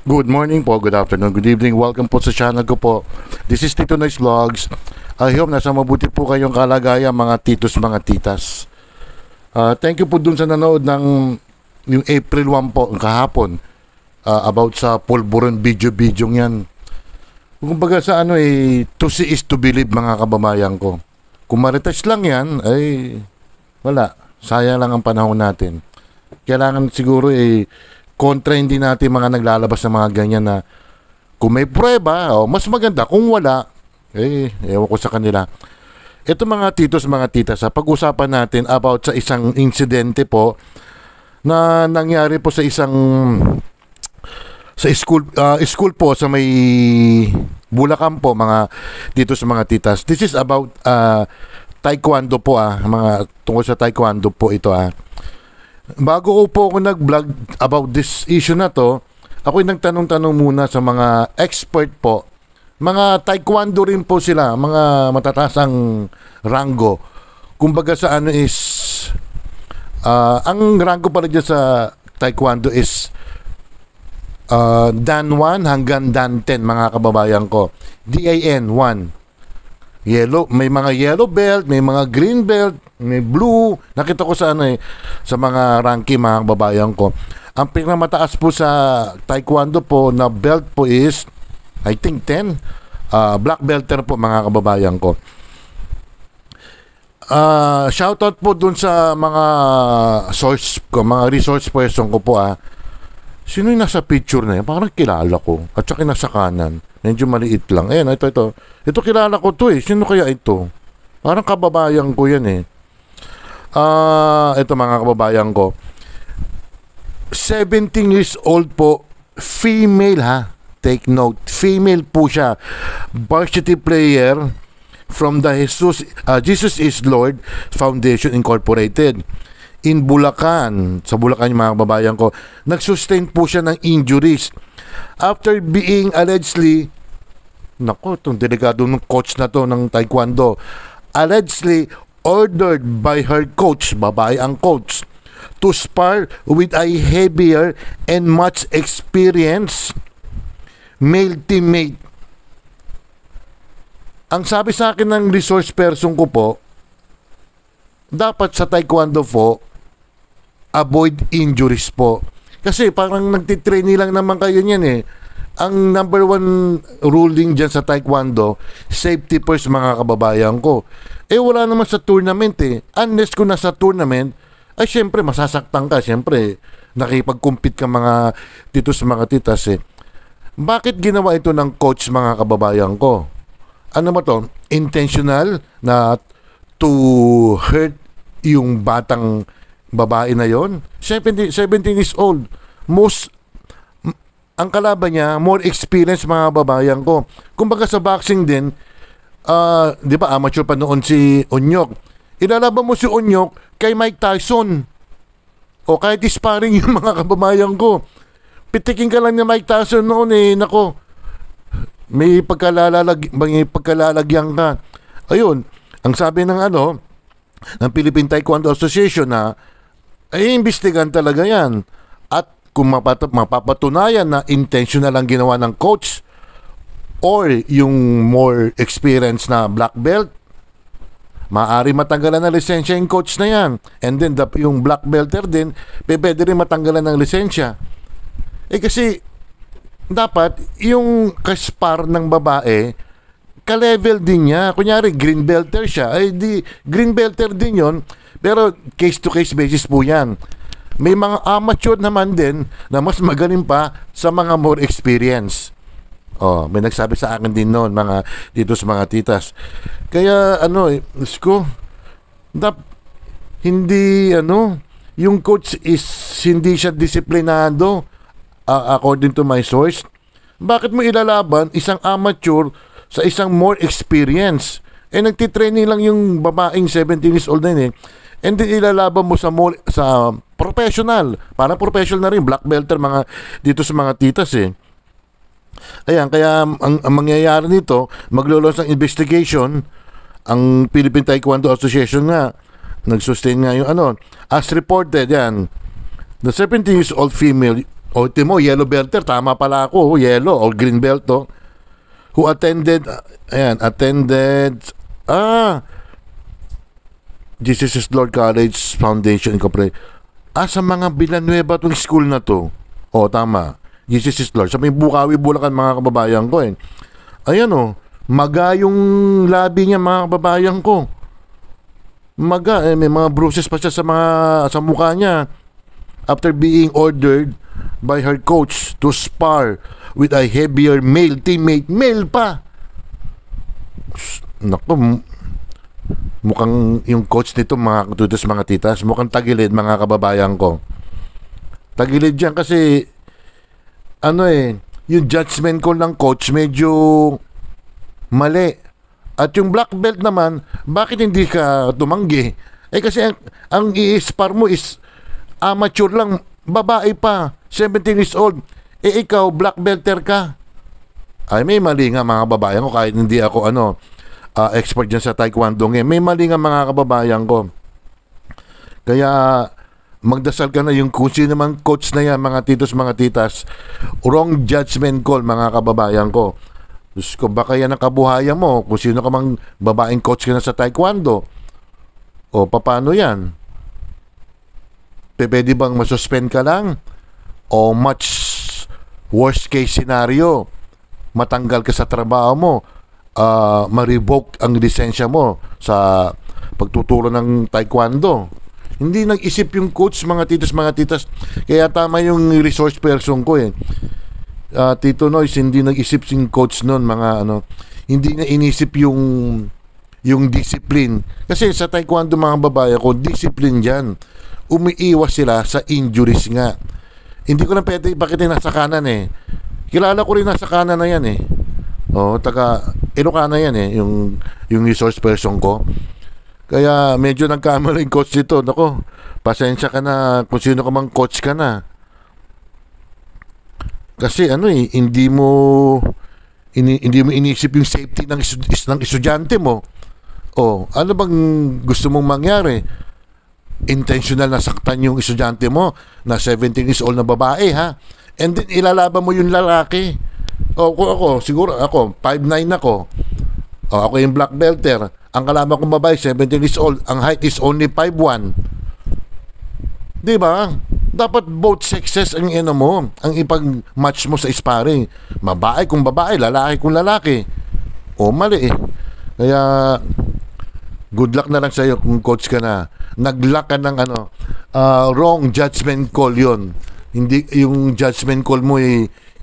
Good morning po, good afternoon, good evening. Welcome po sa channel ko po. This is Tito Noise Vlogs. I hope nasa mabuti po kayong kalagayan mga titos, mga titas. Thank you po dun sa nanood ng yung April 1 po, kahapon. About sa pulburon video yan. Kumbaga sa to see is to believe mga kababayan ko. Kung maritas lang yan, ay wala. Sayang lang ang panahon natin. Kailangan siguro kontra hindi natin mga naglalabas ng mga ganyan na kung may prueba, mas maganda. Kung wala, ewan ko sa kanila. Ito mga titos, mga titas, pag-usapan natin about sa isang insidente po na nangyari po sa school po sa may Bulacan po, mga titos, mga titas. This is about taekwondo po mga tungkol sa taekwondo po ito Bago ko po ako nag-vlog about this issue na to, ako'y nagtanong-tanong muna sa mga expert po. Mga taekwondo rin po sila, mga matatasang ranggo. Kumbaga sa ang ranggo pala dyan sa taekwondo is Dan 1 hanggang Dan 10 mga kababayan ko. DAN 1. Yellow, may mga yellow belt, may mga green belt, may blue. Nakita ko sa sa mga ranking mga kababayan ko. Ang pinakamataas po sa taekwondo po na belt po is I think 10. Black belter po mga kababayan ko. Shoutout po dun sa mga source ko, mga resource person ko po Sino yung nasa picture na yan? Parang kilala ko. At saka nasa kanan. Medyo maliit lang. Ayan, ito. Ito kilala ko to Sino kaya ito? Parang kababayan ko yan ito mga kababayan ko. 17 years old po. Female Take note. Female po siya. Varsity player from the Jesus is Lord Foundation Incorporated. In Bulacan, sa Bulacan yung mga kababayan ko, nagsustain po siya ng injuries. After being allegedly, itong delikado ng coach na to ng taekwondo, allegedly ordered by her coach, babae ang coach, to spar with a heavier and much experienced male teammate. Ang sabi sa akin ng resource person ko po, dapat sa taekwondo po, avoid injuries po. Kasi parang nagtitrain lang naman kayo niyan Ang number one ruling dyan sa taekwondo, safety first mga kababayan ko. Wala naman sa tournament Unless kung nasa tournament, ay syempre masasaktan ka. Syempre, nakipag-compete ka mga titos, mga titas Bakit ginawa ito ng coach mga kababayan ko? Ano ba to? Intentional na to hurt yung batang babae na yon, 17 years old. Ang kalaban niya, more experience mga babayan ko. Kumbaga sa boxing din, di ba amateur pa noon si Onyok. Ilalaban mo si Onyok kay Mike Tyson. O kahit sparring yung mga kababayan ko. Pitikin ka lang ni Mike Tyson noon nako. May pagkalalagyan ka. Ayun, ang sabi ng ng Philippine Taekwondo Association ay imbestigan talaga yan. At kung mapapatunayan na intentional ang ginawa ng coach or yung more experienced na black belt, maaari matanggalan ng lisensya yung coach na yan. And then yung black belter din, pwede rin matanggalan ng lisensya. Kasi dapat yung kaspar ng babae, ka-level din niya. Kunyari, green belter siya. Green belter din yon. Pero case-to-case basis po yan. May mga amateur naman din na mas magaling pa sa mga more experience. May nagsabi sa akin din noon, mga titos, mga titas. Kaya, hindi, yung coach is hindi siya disiplinado, according to my source. Bakit mo ilalaban isang amateur sa isang more experience? Nagtitraining lang yung babaeng 17 years old na and then ilalaban mo sa professional. Parang professional na rin, black belter mga dito sa mga titas Ayan, kaya ang mangyayari nito, maglo-launch ng investigation ang Philippine Taekwondo Association nag-sustain nga yung as reported yan, the 17 years old female O, timo, yellow belter, tama pala ako, yellow or green belt, to. Who attended, Jesus is Lord College Foundation Incorporated. Sa mga Villanueva itong school na to. O, tama. Jesus is Lord. Sa may Bukawi, Bulacan, mga kababayan ko, eh. Ayan, maga yung labi niya, mga kababayan ko. Maga, may mga bruises pa siya sa mukha niya. After being ordered by her coach to spar with a heavier male teammate. Male pa! Naku, mukhang yung coach nito, mga katutas, mga titas, mukhang tagilid, mga kababayan ko. Tagilid yan kasi yung judgment call ng coach medyo mali. At yung black belt naman, bakit hindi ka tumanggi? Kasi ang i-spar mo is amateur lang, babae pa, 17 years old. Ikaw, black belter ka. May mali nga, mga kababayan ko, kahit hindi ako expert dyan sa taekwondo ngayon. May mali nga, mga kababayan ko. Kaya magdasal ka na yung kung sino naman coach na yan, mga titos, mga titas. Wrong judgment call, mga kababayan ko. Diyos ko, baka yan ang kabuhayan mo. Kung sino ka mang babaeng coach ka na sa taekwondo. O, paano yan? Pwede bang masuspend ka lang? O much worst case scenario, matanggal ka sa trabaho mo, ma-revoke ang lisensya mo sa pagtuturo ng taekwondo. Hindi nag-isip yung coach, mga titos, mga titas. Kaya tama yung resource person ko, eh. Tito Noyce, hindi nag-isip yung coach noon, mga hindi na inisip yung discipline. Kasi sa taekwondo, mga babae ko, discipline dyan. Umiiwas sila sa injuries nga. Hindi ko na pwede ipakita nasa kanan, eh. Kilala ko rin nasa kanan na yan, eh. Taga Ilocana yan, eh, yung resource person ko. Kaya medyo nagkamali yung coach dito. Nako, pasensya ka na kung sino ka mang coach ka na. Kasi hindi mo inisip yung safety ng estudyante mo. Ano bang gusto mong mangyari? Intentional na saktan yung estudyante mo na 17 years old na babae, ha? And then ilalaban mo yung lalaki. Siguro ako 5'9" ako. Ako yung black belter. Ang kalaban kong babae 17 years old. Ang height is only 5'1". Di ba? Dapat both sexes ang ang ipag-match mo sa sparring. Babae kung babae, lalaki kung lalaki. Mali, eh. Kaya good luck na lang sa'yo kung coach ka na. Nag-luck ka ng wrong judgment call yon. Hindi, yung judgment call mo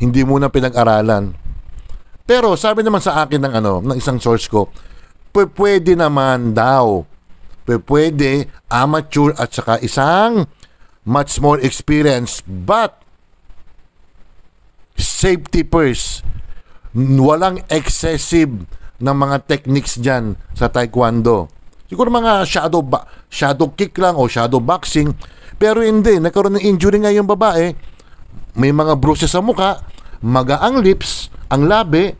hindi mo na pinag-aralan. Pero sabi naman sa akin ng isang source ko, pwede naman daw. Pwede, amateur at saka isang much more experience, but safety first. Walang excessive ng mga techniques dyan sa taekwondo. Siguro mga shadow kick lang o shadow boxing. Pero hindi, nagkaroon ng injury nga yung babae. May mga bruises sa mukha, magaang lips, ang labi,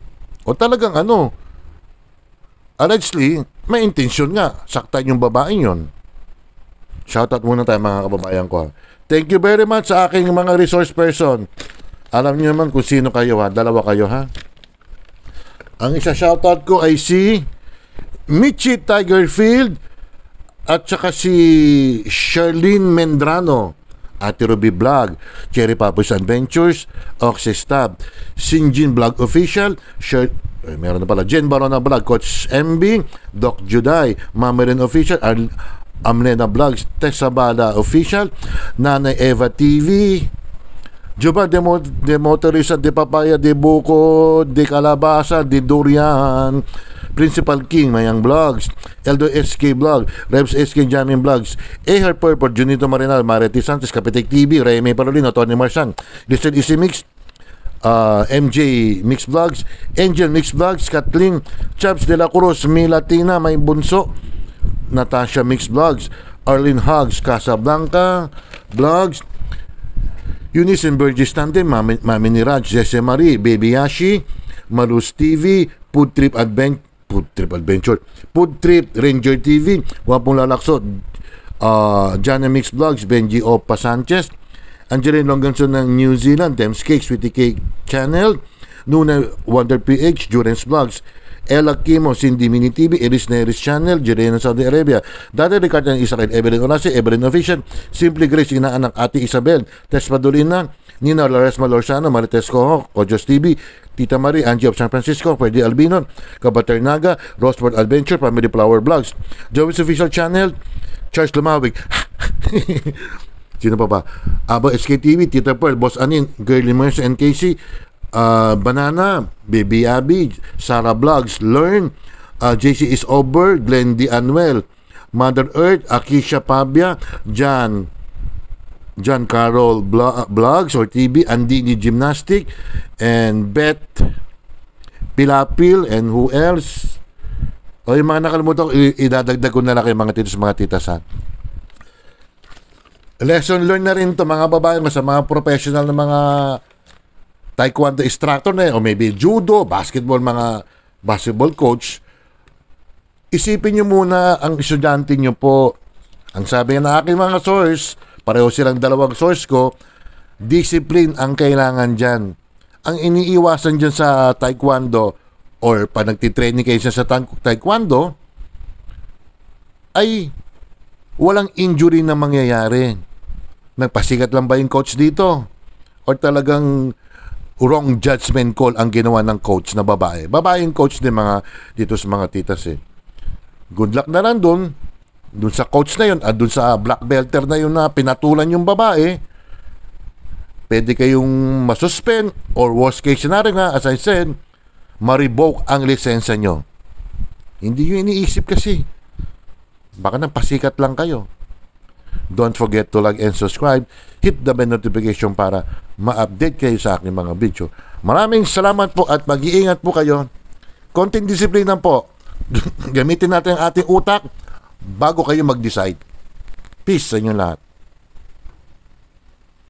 o talagang allegedly, may intention nga, saktan yung babae yon. Shoutout muna tayo, mga kababayan ko. Thank you very much sa aking mga resource person. Alam niyo naman kung sino kayo, ha? Dalawa kayo, ha? Ang isa shoutout ko ay si Michi Tigerfield at saka si Sherlyn Mendrano, Ate Ruby Vlog, Cherry Papo's Adventures, Oxys Tab, Sinjin Vlog Official, meron na pala, Jen Barona Vlog, Coach MB, Doc Juday, Mamarin Official, Amlena Vlogs, Tessa Bala Official, Nanay Eva TV, Juba de Motorista, de Papaya, de Buko, de Calabasa, de Durian, Principal King, Mayang Vlogs, Eldo SK Vlog, Rebs SK Jamming Vlogs, Ehar Purple, Junito Marinal, Mareti Santos, Kapitek TV, Remy Parolino, Tony Marsan, Listed Easy Mix, MJ Mix Vlogs, Angel Mix Vlogs, Kathleen, Chaps de la Cruz, Milatina, May Bunso, Natasha Mix Vlogs, Arlene Hugs, Casablanca Vlogs, Eunice and Burgess Tandem, Mami ni Raj, Jesse Marie, Baby Yashi, Malus TV, Food Trip Adventure, Food Trip Ranger TV, Wapong Lalaksot, Jana Mix Vlogs, Benji Opa Sanchez, Angeline Longanson ng New Zealand, Thames Cakes with the Cake Channel, Nuna Wonder PH, Jurens Vlogs, Ella Kimo, Cindy Mini TV, Iris Neris Channel, Jirena Saudi Arabia, Dati Ricardo ng Israel, Evelyn Orasi, Evelyn Official, Simply Grace, inaanak Ate Isabel, Tess Padulina, Nina Laresma Lorsano, Marites Coho, Ojos TV, Tita Marie, Angie of San Francisco, Freddy Albino, Kabaternaga, Roseward Adventure, Family Flower Vlogs, Joey's Official Channel, Charles Lumawig, sino pa ba? Aba SKTV, Tita Pearl, Boss Anin, Girly Mercy, NKC, Banana, Baby Abby, Sarah Vlogs, Learn, JC is over, Glenn D. Anuel, Mother Earth, Akisha Pabia, John Carol Vlogs or TV, Andini Gymnastic, and Beth Pilapil, and who else? O yung mga nakalimutan ko, idadagdag ko na lang kay mga titos, mga titasan. Lesson learned na rin to mga babae sa mga professional na mga taekwondo instructor na o maybe judo, basketball, mga basketball coach. Isipin nyo muna ang estudyante nyo po. Ang sabi na aking mga source, pareho silang dalawang source ko, discipline ang kailangan dyan. Ang iniiwasan dyan sa taekwondo or pa nagtitraining kayo sa taekwondo ay walang injury na mangyayari. Nagpasikat lang ba yung coach dito? Or talagang wrong judgment call ang ginawa ng coach na babae? Babae yung coach din mga dito sa mga titas eh. Good luck na lang dun sa coach na yun at dun sa black belter na yun na pinatulan yung babae. Pwede kayong masuspend or worst case scenario nga, as I said, ma-revoke ang lisensya nyo. Hindi nyo iniisip kasi. Baka nang pasikat lang kayo. Don't forget to like and subscribe. Hit the bell notification para ma-update kayo sa aking mga video. Maraming salamat po at mag-iingat po kayo. Konting disiplina po. Gamitin natin ang ating utak bago kayo mag-decide. Peace sa inyo lahat.